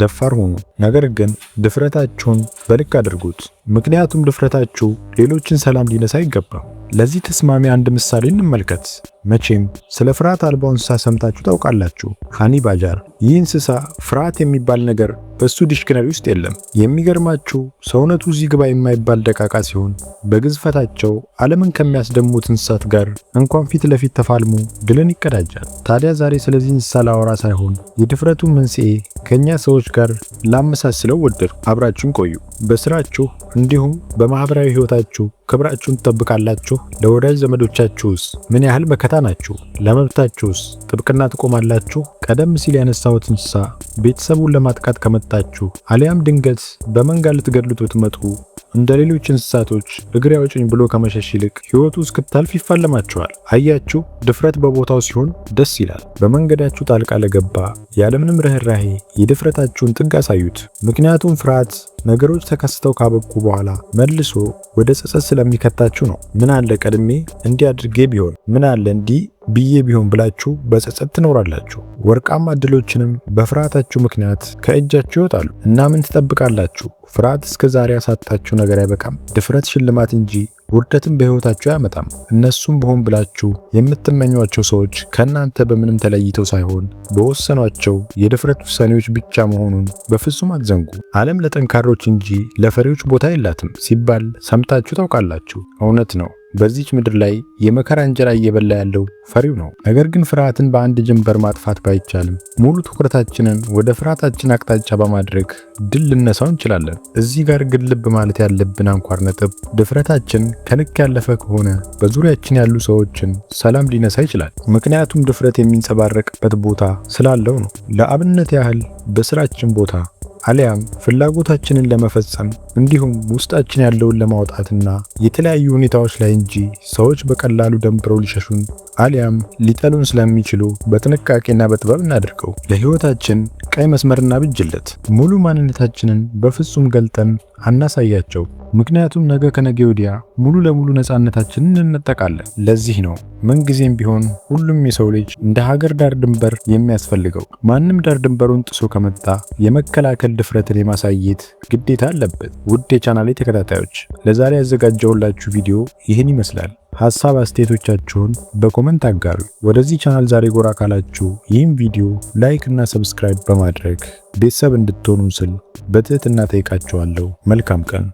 ደፋር ሁኑ። ነገር ግን ድፍረታችሁን በልክ አድርጉት። ምክንያቱም ድፍረታችሁ ሌሎችን ሰላም ሊነሳ አይገባም። ለዚህ ተስማሚ አንድ ምሳሌ እንመልከት። መቼም ስለ ፍርሃት አልባው እንስሳ ሰምታችሁ ታውቃላችሁ፣ ሃኒባጃር። ይህ እንስሳ ፍርሃት የሚባል ነገር በሱ ዲክሽነሪ ውስጥ የለም። የሚገርማችሁ ሰውነቱ እዚህ ግባ የማይባል ደቃቃ ሲሆን በግዝፈታቸው ዓለምን ከሚያስደሙት እንስሳት ጋር እንኳን ፊት ለፊት ተፋልሞ ድልን ይቀዳጃል። ታዲያ ዛሬ ስለዚህ እንስሳ ላወራ ሳይሆን የድፍረቱን መንስኤ ከኛ ሰዎች ጋር ላመሳስለው ወደድኩ። አብራችሁን ቆዩ። በስራችሁ እንዲሁም በማህበራዊ ህይወታችሁ ክብራችሁን ትጠብቃላችሁ? ለወዳጅ ዘመዶቻችሁስ ምን ያህል መከታ ናችሁ? ለመብታችሁስ ጥብቅና ትቆማላችሁ? ቀደም ሲል ያነሳሁት እንስሳ ቤተሰቡን ለማጥቃት ከመጣችሁ አሊያም ድንገት በመንጋ ልትገድሉት ብትመጡ እንደ ሌሎች እንስሳቶች እግሬ አውጭኝ ብሎ ከመሸሽ ይልቅ ህይወቱ እስክታልፍ ይፋለማችኋል። አያችሁ፣ ድፍረት በቦታው ሲሆን ደስ ይላል። በመንገዳችሁ ጣልቃ ለገባ ያለምንም ርህራሄ የድፍረታችሁን ጥግ አሳዩት። ምክንያቱም ፍርሃት ነገሮች ተከስተው ካበቁ በኋላ መልሶ ወደ ጸጸት ስለሚከታችሁ ነው። ምን አለ ቀድሜ እንዲህ አድርጌ ቢሆን፣ ምን አለ እንዲህ ብዬ ቢሆን ብላችሁ በጸጸት ትኖራላችሁ። ወርቃማ እድሎችንም በፍርሃታችሁ ምክንያት ከእጃችሁ ይወጣሉ። እና ምን ትጠብቃላችሁ? ፍርሃት እስከ ዛሬ ያሳጣችሁ ነገር አይበቃም? ድፍረት ሽልማት እንጂ ውርደትን በህይወታችሁ አያመጣም። እነሱም በሆን ብላችሁ የምትመኟቸው ሰዎች ከእናንተ በምንም ተለይተው ሳይሆን በወሰኗቸው የድፍረት ውሳኔዎች ብቻ መሆኑን በፍጹም አትዘንጉ። ዓለም ለጠንካሮች እንጂ ለፈሪዎች ቦታ የላትም ሲባል ሰምታችሁ ታውቃላችሁ። እውነት ነው። በዚች ምድር ላይ የመከራ እንጀራ እየበላ ያለው ፈሪው ነው። ነገር ግን ፍርሃትን በአንድ ጀንበር ማጥፋት ባይቻልም ሙሉ ትኩረታችንን ወደ ፍርሃታችን አቅጣጫ በማድረግ ድል ልነሳው እንችላለን። እዚህ ጋር ግን ልብ ማለት ያለብን አንኳር ነጥብ ድፍረታችን ከልክ ያለፈ ከሆነ በዙሪያችን ያሉ ሰዎችን ሰላም ሊነሳ ይችላል። ምክንያቱም ድፍረት የሚንጸባረቅበት ቦታ ስላለው ነው። ለአብነት ያህል በስራችን ቦታ አሊያም ፍላጎታችንን ለመፈጸም እንዲሁም ውስጣችን ያለውን ለማውጣትና የተለያዩ ሁኔታዎች ላይ እንጂ ሰዎች በቀላሉ ደንብረው ሊሸሹን አሊያም ሊጠሉን ስለሚችሉ በጥንቃቄና በጥበብ እናድርገው። ለህይወታችን ቀይ መስመርና ብጅለት ሙሉ ማንነታችንን በፍጹም ገልጠን አናሳያቸው። ምክንያቱም ነገ ከነገ ወዲያ ሙሉ ለሙሉ ነፃነታችንን እንነጠቃለን። ለዚህ ነው ምንጊዜም ቢሆን ሁሉም የሰው ልጅ እንደ ሀገር ዳር ድንበር የሚያስፈልገው። ማንም ዳር ድንበሩን ጥሶ ከመጣ የመከላከል ድፍረትን የማሳየት ግዴታ አለበት። ውድ የቻናሌ ተከታታዮች ለዛሬ ያዘጋጀሁላችሁ ቪዲዮ ይህን ይመስላል። ሐሳብ አስተያየቶቻችሁን በኮሜንት አጋሩ። ወደዚህ ቻናል ዛሬ ጎራ ካላችሁ ይህን ቪዲዮ ላይክ እና ሰብስክራይብ በማድረግ ቤተሰብ እንድትሆኑ ስል በትህትና ጠይቃችኋለሁ። መልካም ቀን።